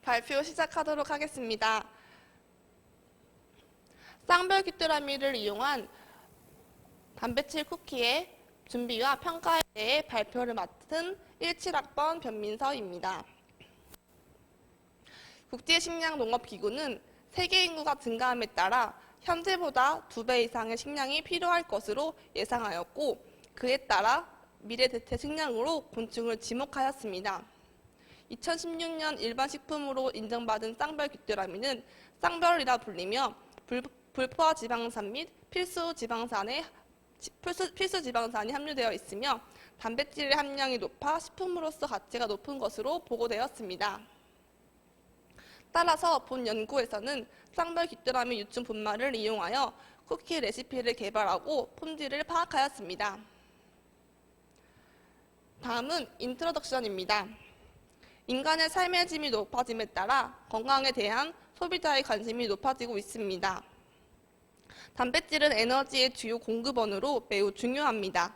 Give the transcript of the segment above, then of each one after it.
발표 시작하도록 하겠습니다. 쌍별 귀뚜라미를 이용한 단백질 쿠키의 준비와 평가에 대해 발표를 맡은 17학번 변민서입니다. 국제식량농업기구는 세계 인구가 증가함에 따라 현재보다 2배 이상의 식량이 필요할 것으로 예상하였고, 그에 따라 미래 대체 식량으로 곤충을 지목하였습니다. 2016년 일반 식품으로 인정받은 쌍별 귀뚜라미는 쌍별이라 불리며 불포화 지방산 및 필수 지방산이 함유되어 있으며 단백질의 함량이 높아 식품으로서 가치가 높은 것으로 보고되었습니다. 따라서 본 연구에서는 쌍별 귀뚜라미 유충 분말을 이용하여 쿠키 레시피를 개발하고 품질을 파악하였습니다. 다음은 인트로덕션입니다. 인간의 삶의 질이 높아짐에 따라 건강에 대한 소비자의 관심이 높아지고 있습니다. 단백질은 에너지의 주요 공급원으로 매우 중요합니다.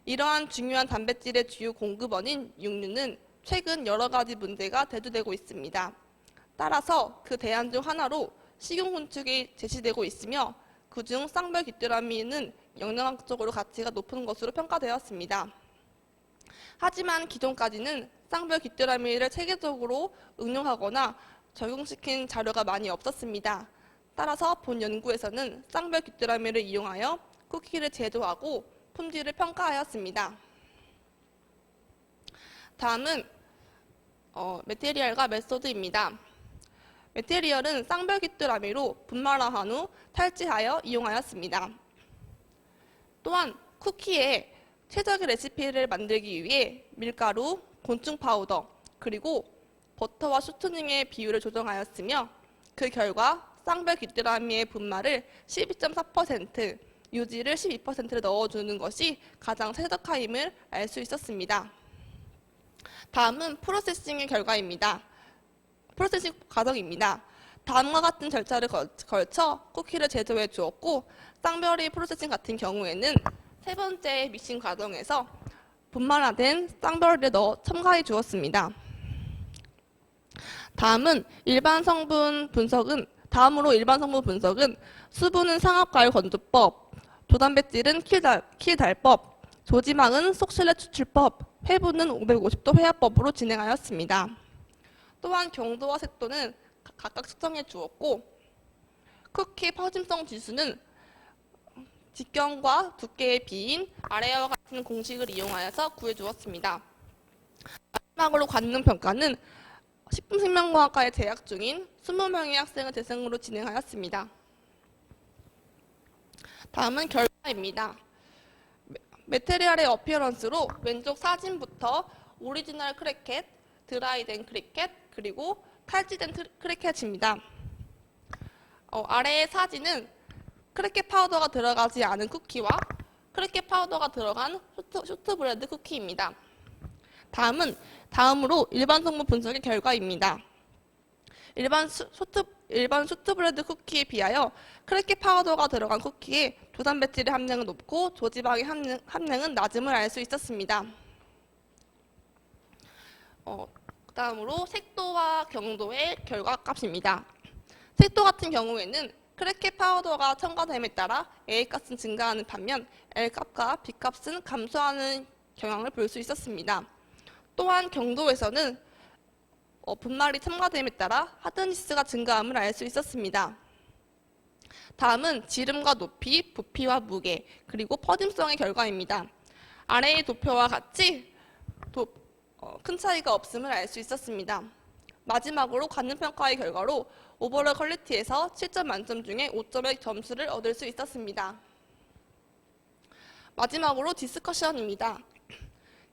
이러한 중요한 단백질의 주요 공급원인 육류는 최근 여러 가지 문제가 대두되고 있습니다. 따라서 그 대안 중 하나로 식용곤충이 제시되고 있으며, 그중 쌍별 귀뚜라미는 영양학적으로 가치가 높은 것으로 평가되었습니다. 하지만 기존까지는 쌍별 귀뚜라미를 체계적으로 응용하거나 적용시킨 자료가 많이 없었습니다. 따라서 본 연구에서는 쌍별 귀뚜라미를 이용하여 쿠키를 제조하고 품질을 평가하였습니다. 다음은 메테리얼과 메소드입니다. 메테리얼은 쌍별 귀뚜라미로 분말화한 후 탈취하여 이용하였습니다. 또한 쿠키의 최적의 레시피를 만들기 위해 밀가루, 곤충 파우더, 그리고 버터와 쇼트닝의 비율을 조정하였으며, 그 결과 쌍별 귀뚜라미의 분말을 12.4%, 유지를 12%를 넣어주는 것이 가장 최적화임을 알 수 있었습니다. 다음은 프로세싱의 결과입니다. 프로세싱 과정입니다. 다음과 같은 절차를 걸쳐 쿠키를 제조해 주었고, 쌍별이 프로세싱 같은 경우에는 세 번째 믹싱 과정에서 분말화된 쌍별을 넣어 첨가해 주었습니다. 다음으로 일반 성분 분석은 수분은 상압과열 건조법, 조단백질은 킬달법, 조지망은 속실내 추출법, 회분은 550도 회화법으로 진행하였습니다. 또한 경도와 색도는 각각 측정해 주었고, 쿠키 퍼짐성 지수는 직경과 두께의 비인 아래와 같은 공식을 이용하여서 구해주었습니다. 마지막으로 관능 평가는 식품생명과학과에 재학 중인 20명의 학생을 대상으로 진행하였습니다. 다음은 결과입니다. 메테리얼의 어피어런스로 왼쪽 사진부터 오리지널 크래켓, 드라이된 크래켓, 그리고 탈취된 크래켓입니다. 아래의 사진은 크래켓 파우더가 들어가지 않은 쿠키와 크래켓 파우더가 들어간 쇼트브레드 쿠키입니다. 다음으로 일반 성분 분석의 결과입니다. 일반 쇼트브레드 쿠키에 비하여 크래켓 파우더가 들어간 쿠키의 조단백질의 함량은 높고 조지방의 함량은 낮음을 알 수 있었습니다. 다음으로 색도와 경도의 결과값입니다. 색도 같은 경우에는 크래켓 파우더가 첨가됨에 따라 A값은 증가하는 반면 L값과 B값은 감소하는 경향을 볼 수 있었습니다. 또한 경도에서는 분말이 첨가됨에 따라 하드니스가 증가함을 알 수 있었습니다. 다음은 지름과 높이, 부피와 무게, 그리고 퍼짐성의 결과입니다. 아래의 도표와 같이 큰 차이가 없음을 알 수 있었습니다. 마지막으로 관능평가의 결과로 오버롤 퀄리티에서 7점 만점 중에 5점의 점수를 얻을 수 있었습니다. 마지막으로 디스커션입니다.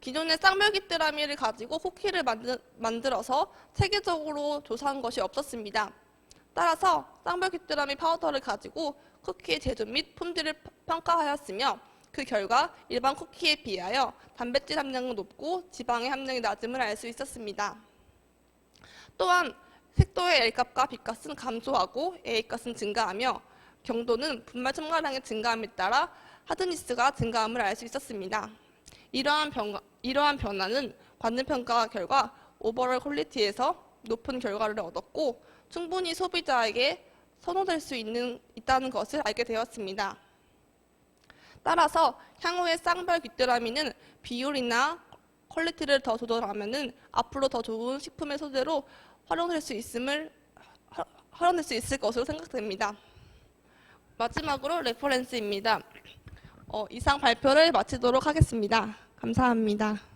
기존의 쌍별 귀뚜라미를 가지고 쿠키를 만들어서 체계적으로 조사한 것이 없었습니다. 따라서 쌍별 귀뚜라미 파우더를 가지고 쿠키의 제조 및 품질을 평가하였으며, 그 결과 일반 쿠키에 비하여 단백질 함량은 높고 지방의 함량이 낮음을 알 수 있었습니다. 또한 색도의 L값과 B값은 감소하고 A값은 증가하며, 경도는 분말 첨가량의 증가함에 따라 하드니스가 증가함을 알 수 있었습니다. 이러한 변화는 관능평가 결과 오버롤 퀄리티에서 높은 결과를 얻었고 충분히 소비자에게 선호될 수 있다는 것을 알게 되었습니다. 따라서 향후에 쌍별 귀뚜라미는 비율이나 퀄리티를 더 조절하면은 앞으로 더 좋은 식품의 소재로 활용될 수 있을 것으로 생각됩니다. 마지막으로 레퍼런스입니다. 이상 발표를 마치도록 하겠습니다. 감사합니다.